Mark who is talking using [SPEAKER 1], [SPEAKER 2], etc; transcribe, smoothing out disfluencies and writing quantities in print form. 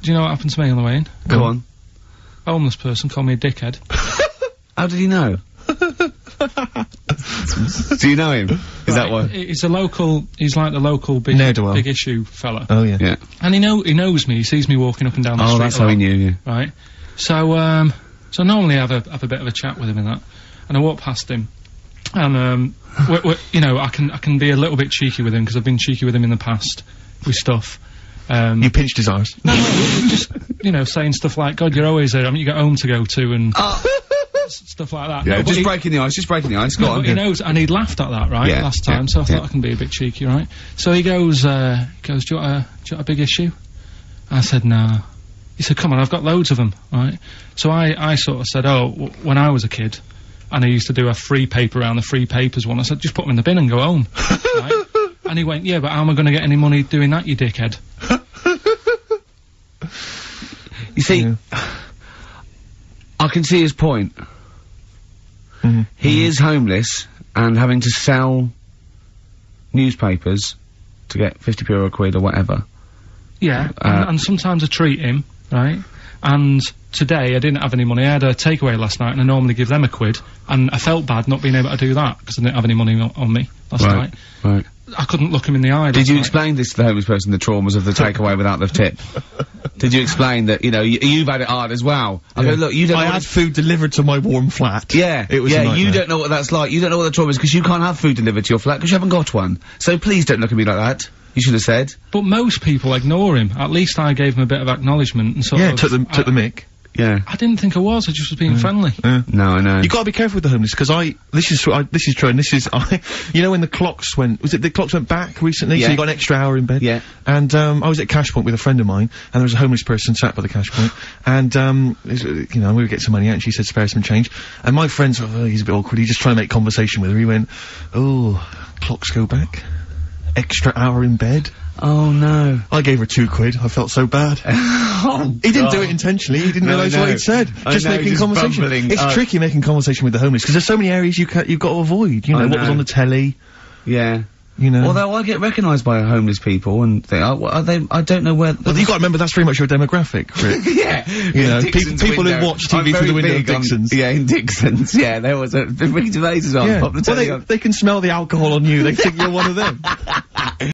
[SPEAKER 1] Do you know what happened to me on the way in?
[SPEAKER 2] Go on.
[SPEAKER 1] A homeless person called me a dickhead.
[SPEAKER 2] How did he know? Do you know him? Is that why?
[SPEAKER 1] He's like the local big issue fella.
[SPEAKER 3] Oh, yeah.
[SPEAKER 2] Yeah.
[SPEAKER 1] And he knows me, he sees me walking up and down the street.
[SPEAKER 2] Oh, that's how he knew you.
[SPEAKER 1] Right. So, so normally I have a bit of a chat with him and that. And I walk past him. And, you know, I can be a little bit cheeky with him, because I've been cheeky with him in the past, with stuff.
[SPEAKER 3] You pinched his arse?
[SPEAKER 1] No, just, you know, saying stuff like, God, you're always there, I mean, you got home to go to, and stuff like that.
[SPEAKER 2] Yeah,
[SPEAKER 1] no,
[SPEAKER 2] just breaking the ice, go on.
[SPEAKER 1] He knows, and he'd laughed at that, right, last time, so I thought I can be a bit cheeky, right? So he goes, do you want a big issue? I said, no. He said, come on, I've got loads of them, right? So I sort of said, oh, when I was a kid, and I used to do a free paper around the free papers one, I said, just put them in the bin and go home, right? And he went, yeah, but how am I going to get any money doing that, you dickhead?
[SPEAKER 2] You see, I can see his point. He is homeless and having to sell newspapers to get 50p or a quid or whatever.
[SPEAKER 1] Yeah, and sometimes I treat him, right? And today I didn't have any money. I had a takeaway last night, and I normally give them a quid, and I felt bad not being able to do that, because I didn't have any money on me last night.
[SPEAKER 2] Right.
[SPEAKER 1] I couldn't look him in the eye.
[SPEAKER 2] Did you explain this to the homeless person, the traumas of the takeaway without the tip? Did you explain that, you know, you've had it hard as well? I go, look, you don't
[SPEAKER 3] I had food delivered to my warm flat.
[SPEAKER 2] Yeah.
[SPEAKER 3] It was a nightmare.
[SPEAKER 2] You don't know what that's like. You don't know what the trauma is, because you can't have food delivered to your flat, because you haven't got one. So please don't look at me like that. You should have said.
[SPEAKER 1] But most people ignore him. At least I gave him a bit of acknowledgement and sort of...
[SPEAKER 3] took the mick.
[SPEAKER 2] Yeah.
[SPEAKER 1] I didn't think I was just was being friendly.
[SPEAKER 2] No, I know.
[SPEAKER 3] You gotta be careful with the homeless, because this is true, and this is, you know when the clocks went back recently?
[SPEAKER 2] Yeah.
[SPEAKER 3] So you got an extra hour in bed?
[SPEAKER 2] Yeah.
[SPEAKER 3] And, I was at Cash Point with a friend of mine, and there was a homeless person sat by the Cash Point, and, you know, we would get some money out, and she said, spare some change, and my friend's, he's a bit awkward, he's just trying to make conversation with her, he went, oh, clocks go back? Extra hour in bed?
[SPEAKER 2] Oh no.
[SPEAKER 3] I gave her £2. I felt so bad. He didn't do it intentionally, he didn't realise what he'd said. Just making conversation. It's tricky making conversation with the homeless, because there's so many areas you've got to avoid, you know, what was on the telly.
[SPEAKER 2] Yeah.
[SPEAKER 3] You know.
[SPEAKER 2] Although I get recognised by homeless people, and they I don't know where...
[SPEAKER 3] Well, you gotta remember, that's very much your demographic, Rick.
[SPEAKER 2] Yeah.
[SPEAKER 3] You know, people who watch TV through the window of Dixon's.
[SPEAKER 2] Yeah, in Dixon's, yeah, there was a Ricky Gervais as well.
[SPEAKER 3] Yeah. Well, they can smell the alcohol on you, they think you're one of them.